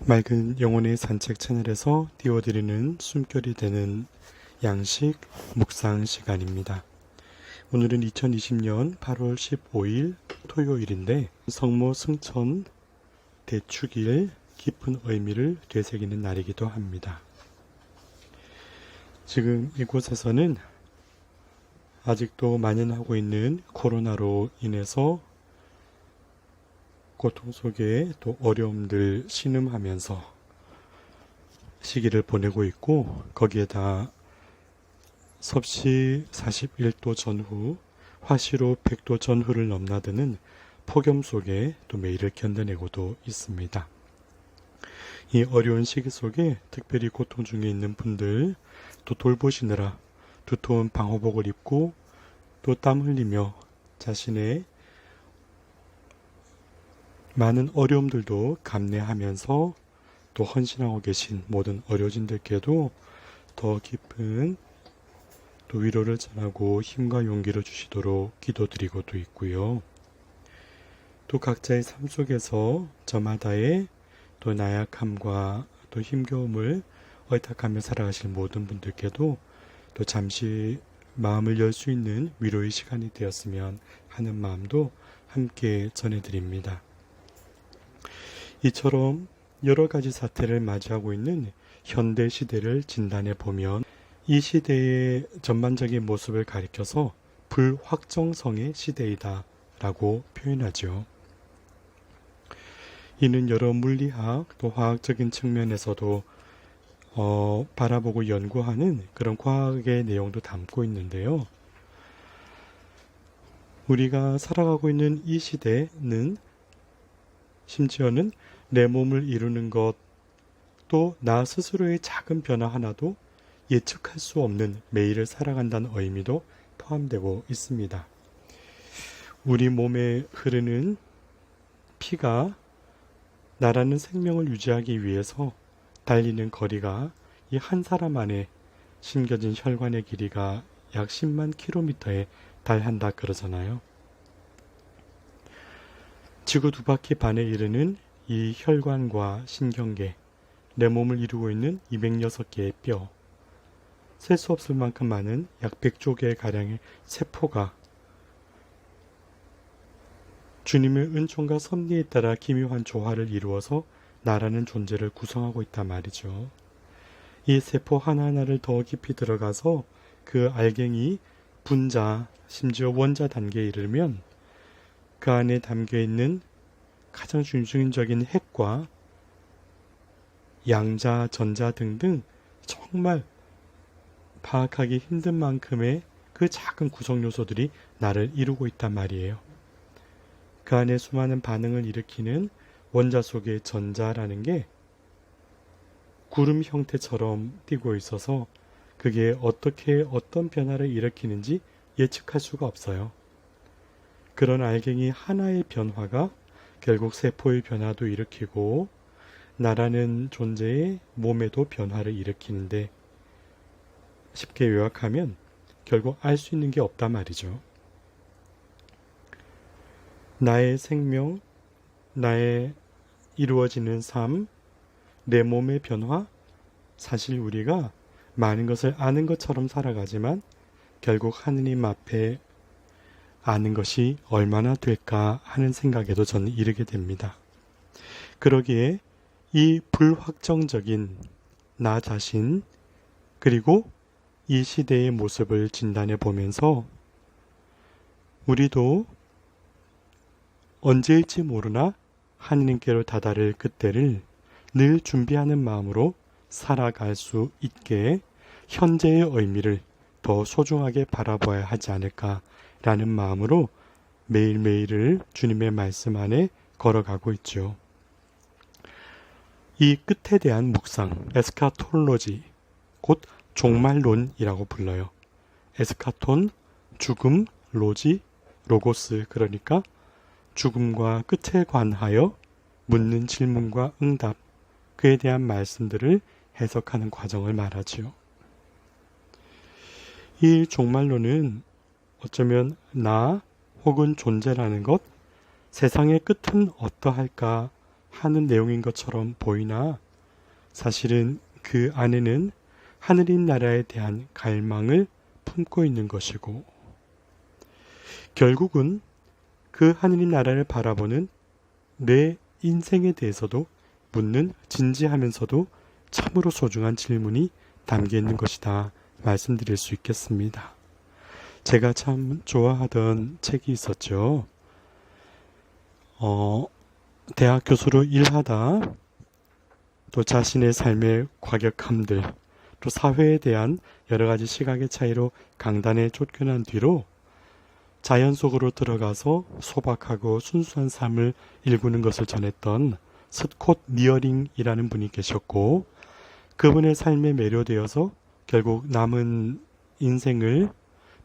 맑은 영혼의 산책 채널에서 띄워드리는 숨결이 되는 양식 묵상 시간입니다. 오늘은 2020년 8월 15일 토요일인데 성모 승천 대축일 깊은 의미를 되새기는 날이기도 합니다. 지금 이곳에서는 아직도 만연하고 있는 코로나로 인해서 고통 속에 또 어려움들 신음하면서 시기를 보내고 있고, 거기에다 섭씨 41도 전후, 화씨로 100도 전후를 넘나드는 폭염 속에 또 매일을 견뎌내고도 있습니다. 이 어려운 시기 속에 특별히 고통 중에 있는 분들 또 돌보시느라 두터운 방호복을 입고 또 땀 흘리며 자신의 많은 어려움들도 감내하면서 또 헌신하고 계신 모든 어려진들께도 더 깊은 또 위로를 전하고 힘과 용기를 주시도록 기도드리고도 있고요. 또 각자의 삶 속에서 저마다의 또 나약함과 또 힘겨움을 의탁하며 살아가실 모든 분들께도 또 잠시 마음을 열 수 있는 위로의 시간이 되었으면 하는 마음도 함께 전해드립니다. 이처럼 여러 가지 사태를 맞이하고 있는 현대 시대를 진단해 보면 이 시대의 전반적인 모습을 가리켜서 불확정성의 시대이다 라고 표현하죠. 이는 여러 물리학 또 화학적인 측면에서도 바라보고 연구하는 그런 과학의 내용도 담고 있는데요. 우리가 살아가고 있는 이 시대는 심지어는 내 몸을 이루는 것, 또 나 스스로의 작은 변화 하나도 예측할 수 없는 매일을 살아간다는 의미도 포함되고 있습니다. 우리 몸에 흐르는 피가 나라는 생명을 유지하기 위해서 달리는 거리가 이 한 사람 안에 심겨진 혈관의 길이가 약 10만 킬로미터에 달한다 그러잖아요. 지구 2바퀴 반에 이르는 이 혈관과 신경계, 내 몸을 이루고 있는 206개의 뼈, 셀 수 없을 만큼 많은 약 100조 개 가량의 세포가 주님의 은총과 섭리에 따라 기묘한 조화를 이루어서 나라는 존재를 구성하고 있단 말이죠. 이 세포 하나하나를 더 깊이 들어가서 그 알갱이 분자, 심지어 원자 단계에 이르면 그 안에 담겨있는 가장 중심적인 핵과 양자, 전자 등등 정말 파악하기 힘든 만큼의 그 작은 구성 요소들이 나를 이루고 있단 말이에요. 그 안에 수많은 반응을 일으키는 원자 속의 전자라는 게 구름 형태처럼 띄고 있어서 그게 어떻게 어떤 변화를 일으키는지 예측할 수가 없어요. 그런 알갱이 하나의 변화가 결국 세포의 변화도 일으키고 나라는 존재의 몸에도 변화를 일으키는데, 쉽게 요약하면 결국 알 수 있는 게 없단 말이죠. 나의 생명, 나의 이루어지는 삶, 내 몸의 변화, 사실 우리가 많은 것을 아는 것처럼 살아가지만 결국 하느님 앞에 아는 것이 얼마나 될까 하는 생각에도 저는 이르게 됩니다. 그러기에 이 불확정적인 나 자신, 그리고 이 시대의 모습을 진단해 보면서 우리도 언제일지 모르나 하느님께로 다다를 그때를 늘 준비하는 마음으로 살아갈 수 있게 현재의 의미를 더 소중하게 바라봐야 하지 않을까라는 마음으로 매일매일을 주님의 말씀 안에 걸어가고 있죠. 이 끝에 대한 묵상, 에스카톨로지, 곧 종말론이라고 불러요. 에스카톤, 죽음, 로지, 로고스, 그러니까 죽음과 끝에 관하여 묻는 질문과 응답, 그에 대한 말씀들을 해석하는 과정을 말하지요. 이 종말론은 어쩌면 나 혹은 존재라는 것, 세상의 끝은 어떠할까 하는 내용인 것처럼 보이나 사실은 그 안에는 하늘인 나라에 대한 갈망을 품고 있는 것이고 결국은 그 하늘인 나라를 바라보는 내 인생에 대해서도 묻는 진지하면서도 참으로 소중한 질문이 담겨 있는 것이다 말씀드릴 수 있겠습니다. 제가 참 좋아하던 책이 있었죠. 대학 교수로 일하다 또 자신의 삶의 과격함들 또 사회에 대한 여러 가지 시각의 차이로 강단에 쫓겨난 뒤로 자연 속으로 들어가서 소박하고 순수한 삶을 일구는 것을 전했던 스콧 니어링이라는 분이 계셨고 그분의 삶에 매료되어서 결국 남은 인생을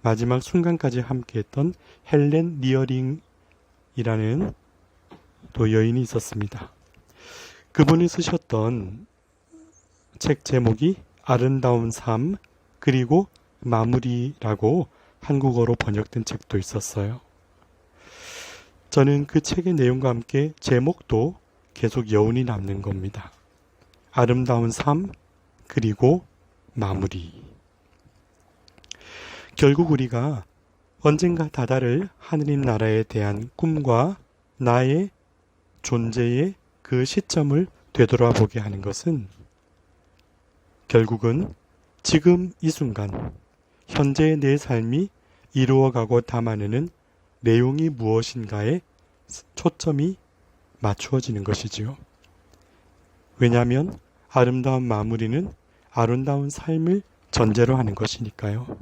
마지막 순간까지 함께했던 헬렌 니어링이라는 또 여인이 있었습니다. 그분이 쓰셨던 책 제목이 아름다운 삶 그리고 마무리라고 한국어로 번역된 책도 있었어요. 저는 그 책의 내용과 함께 제목도 계속 여운이 남는 겁니다. 아름다운 삶 그리고 마무리. 결국 우리가 언젠가 다다를 하늘인 나라에 대한 꿈과 나의 존재의 그 시점을 되돌아보게 하는 것은 결국은 지금 이 순간 현재의 내 삶이 이루어가고 담아내는 내용이 무엇인가에 초점이 맞추어지는 것이지요. 왜냐하면 아름다운 마무리는 아름다운 삶을 전제로 하는 것이니까요.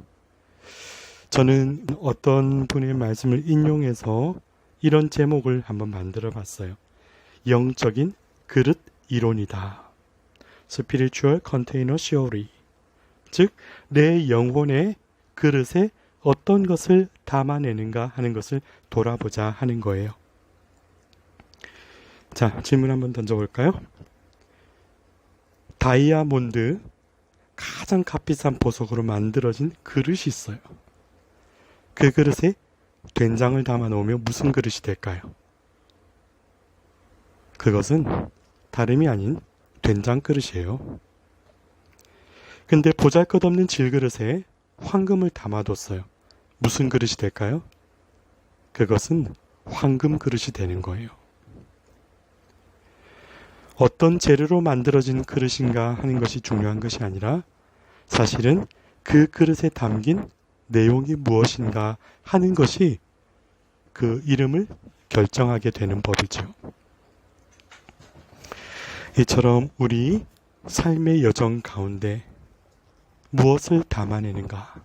저는 어떤 분의 말씀을 인용해서 이런 제목을 한번 만들어 봤어요. 영적인 그릇 이론이다. Spiritual Container Theory. 즉, 내 영혼의 그릇에 어떤 것을 담아내는가 하는 것을 돌아보자 하는 거예요. 자, 질문 한번 던져볼까요? 다이아몬드, 가장 값비싼 보석으로 만들어진 그릇이 있어요. 그 그릇에 된장을 담아 놓으면 무슨 그릇이 될까요? 그것은 다름이 아닌 된장 그릇이에요. 근데 보잘것없는 질그릇에 황금을 담아뒀어요. 무슨 그릇이 될까요? 그것은 황금 그릇이 되는 거예요. 어떤 재료로 만들어진 그릇인가 하는 것이 중요한 것이 아니라 사실은 그 그릇에 담긴 내용이 무엇인가 하는 것이 그 이름을 결정하게 되는 법이죠. 이처럼 우리 삶의 여정 가운데 무엇을 담아내는가?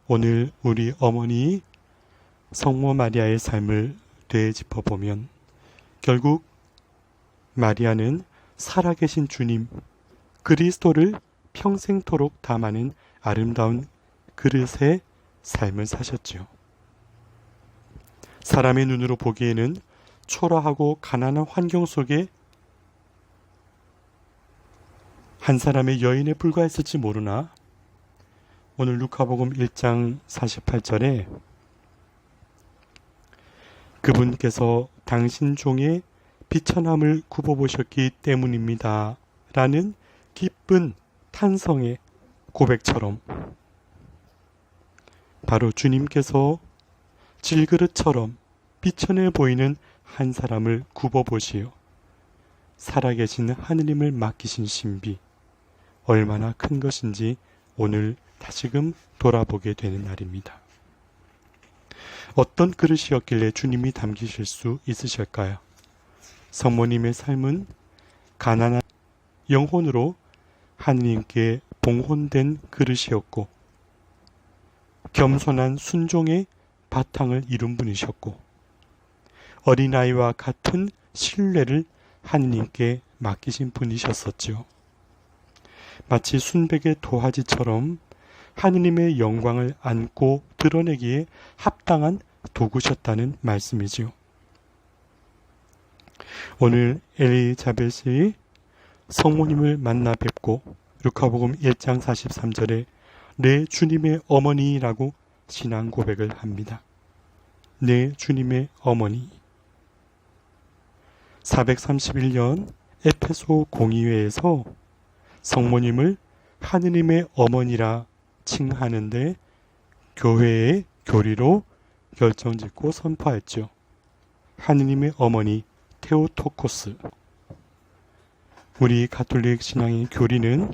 오늘 우리 어머니 성모 마리아의 삶을 되짚어보면 결국 마리아는 살아계신 주님 그리스도를 평생토록 담아낸 아름다운 그릇의 삶을 사셨죠. 사람의 눈으로 보기에는 초라하고 가난한 환경 속에 한 사람의 여인에 불과했을지 모르나 오늘 루카복음 1장 48절에 그분께서 당신 종의 비천함을 굽어보셨기 때문입니다. 라는 기쁜 탄성의 고백처럼 바로 주님께서 질그릇처럼 비천해 보이는 한 사람을 굽어보시어 살아계신 하느님을 맡기신 신비 얼마나 큰 것인지 오늘 다시금 돌아보게 되는 날입니다. 어떤 그릇이었길래 주님이 담기실 수 있으실까요? 성모님의 삶은 가난한 영혼으로 하느님께 봉헌된 그릇이었고 겸손한 순종의 바탕을 이룬 분이셨고 어린아이와 같은 신뢰를 하느님께 맡기신 분이셨었지요. 마치 순백의 도화지처럼 하느님의 영광을 안고 드러내기에 합당한 도구셨다는 말씀이지요. 오늘 엘리자벳이 성모님을 만나 뵙고 루카복음 1장 43절에 내 주님의 어머니라고 신앙 고백을 합니다. 내 주님의 어머니. 431년 에페소 공의회에서 성모님을 하느님의 어머니라 칭하는데 교회의 교리로 결정짓고 선포했죠. 하느님의 어머니 테오토코스. 우리 가톨릭 신앙의 교리는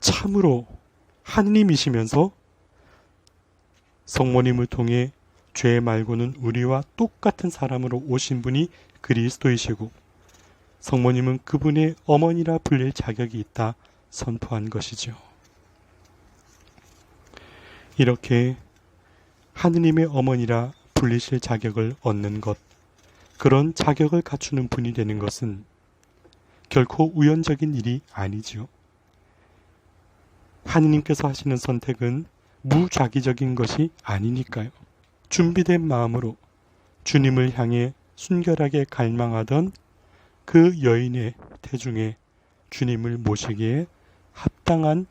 참으로 하느님이시면서 성모님을 통해 죄 말고는 우리와 똑같은 사람으로 오신 분이 그리스도이시고 성모님은 그분의 어머니라 불릴 자격이 있다 선포한 것이죠. 이렇게 하느님의 어머니라 불리실 자격을 얻는 것, 그런 자격을 갖추는 분이 되는 것은 결코 우연적인 일이 아니지요. 하느님께서 하시는 선택은 무작위적인 것이 아니니까요. 준비된 마음으로 주님을 향해 순결하게 갈망하던 그 여인의 태중에 주님을 모시기에 합당한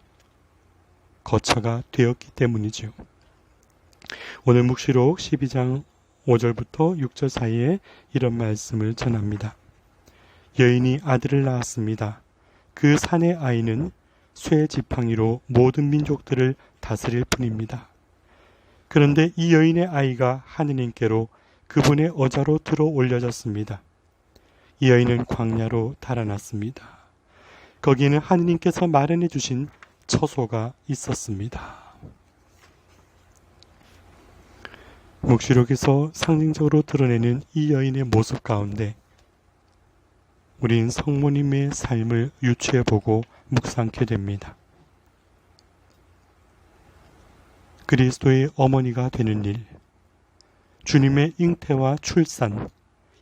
거처가 되었기 때문이지요. 오늘 묵시록 12장 5절부터 6절 사이에 이런 말씀을 전합니다. 여인이 아들을 낳았습니다. 그 산의 아이는 쇠 지팡이로 모든 민족들을 다스릴 뿐입니다. 그런데 이 여인의 아이가 하느님께로 그분의 어자로 들어 올려졌습니다. 이 여인은 광야로 달아났습니다. 거기에는 하느님께서 마련해 주신 처소가 있었습니다. 묵시록에서 상징적으로 드러내는 이 여인의 모습 가운데 우린 성모님의 삶을 유추해보고 묵상케 됩니다. 그리스도의 어머니가 되는 일, 주님의 잉태와 출산,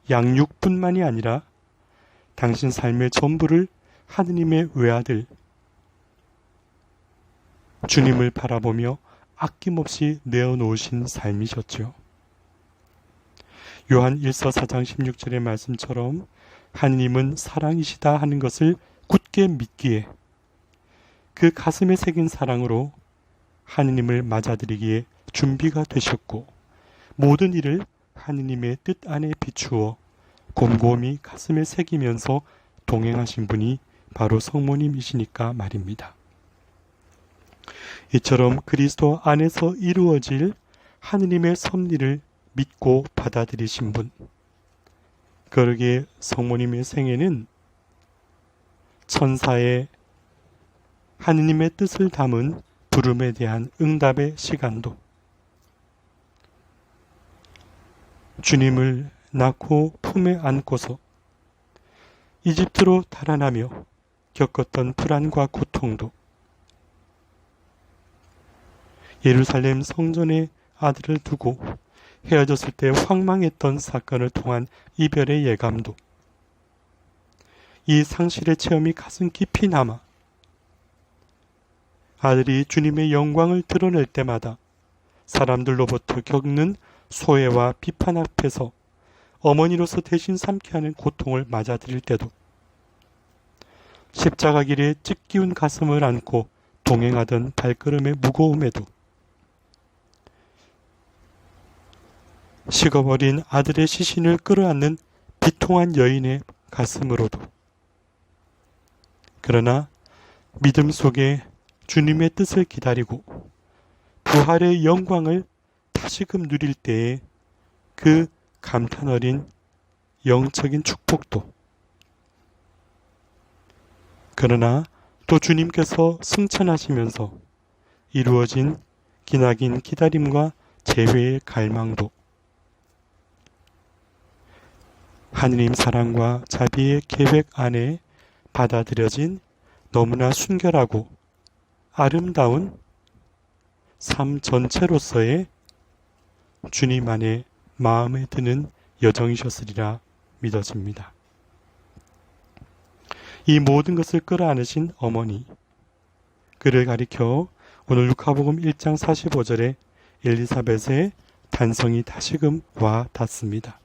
양육뿐만이 아니라 당신 삶의 전부를 하느님의 외아들, 주님을 바라보며 아낌없이 내어놓으신 삶이셨죠. 요한 1서 4장 16절의 말씀처럼 하느님은 사랑이시다 하는 것을 굳게 믿기에 그 가슴에 새긴 사랑으로 하느님을 맞아들이기에 준비가 되셨고 모든 일을 하느님의 뜻 안에 비추어 곰곰이 가슴에 새기면서 동행하신 분이 바로 성모님이시니까 말입니다. 이처럼 그리스도 안에서 이루어질 하느님의 섭리를 믿고 받아들이신 분, 그러기에 성모님의 생애는 천사의 하느님의 뜻을 담은 부름에 대한 응답의 시간도, 주님을 낳고 품에 안고서 이집트로 달아나며 겪었던 불안과 고통도, 예루살렘 성전에 아들을 두고 헤어졌을 때 황망했던 사건을 통한 이별의 예감도, 이 상실의 체험이 가슴 깊이 남아 아들이 주님의 영광을 드러낼 때마다 사람들로부터 겪는 소외와 비판 앞에서 어머니로서 대신 삼게 하는 고통을 맞아들일 때도, 십자가 길에 찢기운 가슴을 안고 동행하던 발걸음의 무거움에도, 식어버린 아들의 시신을 끌어안는 비통한 여인의 가슴으로도, 그러나 믿음 속에 주님의 뜻을 기다리고 부활의 영광을 다시금 누릴 때에 그 감탄 어린 영적인 축복도, 그러나 또 주님께서 승천하시면서 이루어진 기나긴 기다림과 재회의 갈망도, 하느님 사랑과 자비의 계획 안에 받아들여진 너무나 순결하고 아름다운 삶 전체로서의 주님 안에 마음에 드는 여정이셨으리라 믿어집니다. 이 모든 것을 끌어안으신 어머니, 그를 가리켜 오늘 루카복음 1장 45절에 엘리사벳의 단성이 다시금 와 닿습니다.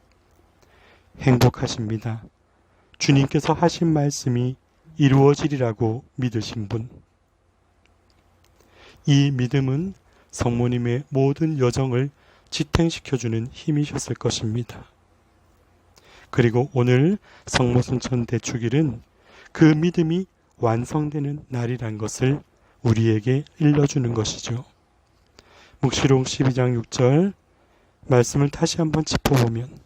행복하십니다. 주님께서 하신 말씀이 이루어지리라고 믿으신 분. 이 믿음은 성모님의 모든 여정을 지탱시켜주는 힘이셨을 것입니다. 그리고 오늘 성모순천 대축일은 그 믿음이 완성되는 날이란 것을 우리에게 일러주는 것이죠. 묵시록 12장 6절 말씀을 다시 한번 짚어보면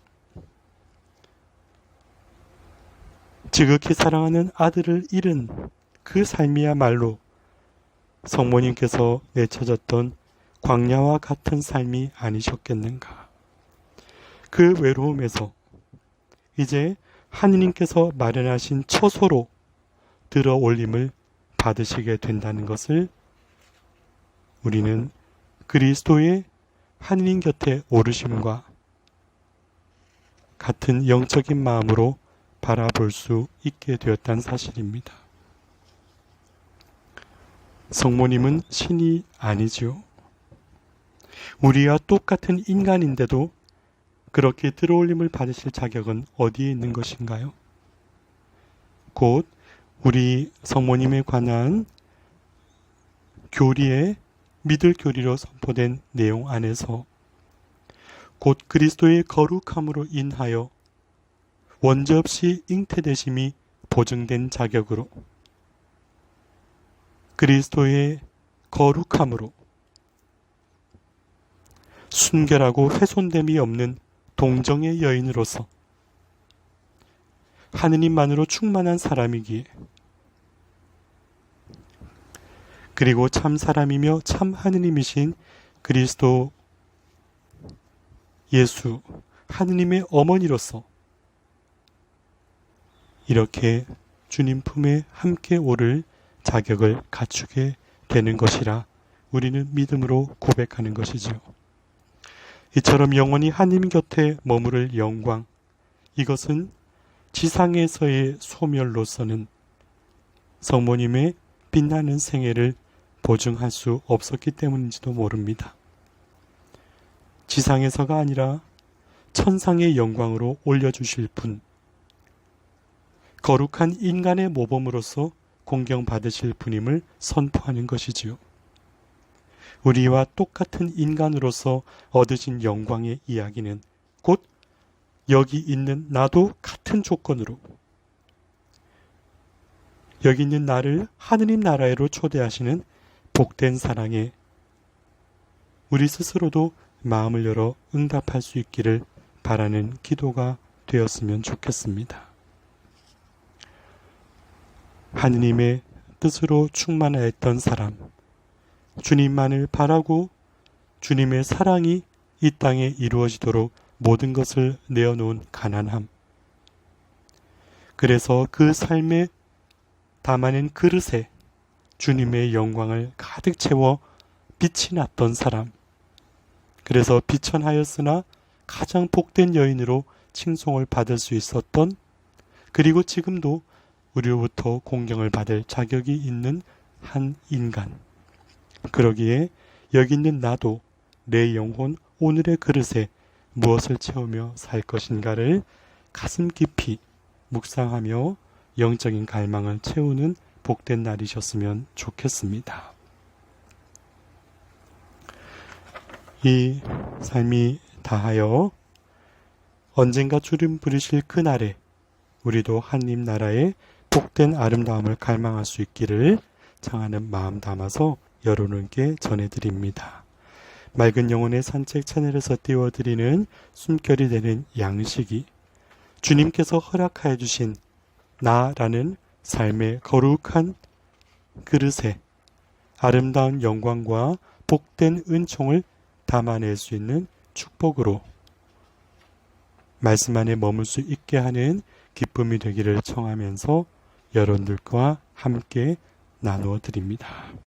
지극히 사랑하는 아들을 잃은 그 삶이야말로 성모님께서 내쳐졌던 광야와 같은 삶이 아니셨겠는가. 그 외로움에서 이제 하느님께서 마련하신 처소로 들어 올림을 받으시게 된다는 것을 우리는 그리스도의 하느님 곁에 오르심과 같은 영적인 마음으로 바라볼 수 있게 되었다는 사실입니다. 성모님은 신이 아니죠. 우리와 똑같은 인간인데도 그렇게 들어올림을 받으실 자격은 어디에 있는 것인가요? 곧 우리 성모님에 관한 교리에 믿을 교리로 선포된 내용 안에서 곧 그리스도의 거룩함으로 인하여 원죄 없이 잉태되심이 보증된 자격으로 그리스도의 거룩함으로 순결하고 훼손됨이 없는 동정의 여인으로서 하느님만으로 충만한 사람이기에 그리고 참 사람이며 참 하느님이신 그리스도 예수 하느님의 어머니로서 이렇게 주님 품에 함께 오를 자격을 갖추게 되는 것이라 우리는 믿음으로 고백하는 것이죠. 이처럼 영원히 하느님 곁에 머무를 영광, 이것은 지상에서의 소멸로서는 성모님의 빛나는 생애를 보증할 수 없었기 때문인지도 모릅니다. 지상에서가 아니라 천상의 영광으로 올려주실 분, 거룩한 인간의 모범으로서 공경받으실 분임을 선포하는 것이지요. 우리와 똑같은 인간으로서 얻으신 영광의 이야기는 곧 여기 있는 나도 같은 조건으로 여기 있는 나를 하느님 나라로 초대하시는 복된 사랑에 우리 스스로도 마음을 열어 응답할 수 있기를 바라는 기도가 되었으면 좋겠습니다. 하느님의 뜻으로 충만하였던 사람, 주님만을 바라고 주님의 사랑이 이 땅에 이루어지도록 모든 것을 내어놓은 가난함. 그래서 그 삶에 담아낸 그릇에 주님의 영광을 가득 채워 빛이 났던 사람. 그래서 비천하였으나 가장 복된 여인으로 칭송을 받을 수 있었던, 그리고 지금도 우리로부터 공경을 받을 자격이 있는 한 인간. 그러기에 여기 있는 나도 내 영혼 오늘의 그릇에 무엇을 채우며 살 것인가를 가슴 깊이 묵상하며 영적인 갈망을 채우는 복된 날이셨으면 좋겠습니다. 이 삶이 다하여 언젠가 주님 부르실 그날에 우리도 하느님 나라의 복된 아름다움을 갈망할 수 있기를 청하는 마음 담아서 여러분께 전해드립니다. 맑은 영혼의 산책 채널에서 띄워드리는 숨결이 되는 양식이 주님께서 허락하여 주신 나라는 삶의 거룩한 그릇에 아름다운 영광과 복된 은총을 담아낼 수 있는 축복으로 말씀 안에 머물 수 있게 하는 기쁨이 되기를 청하면서 여러분들과 함께 나누어 드립니다.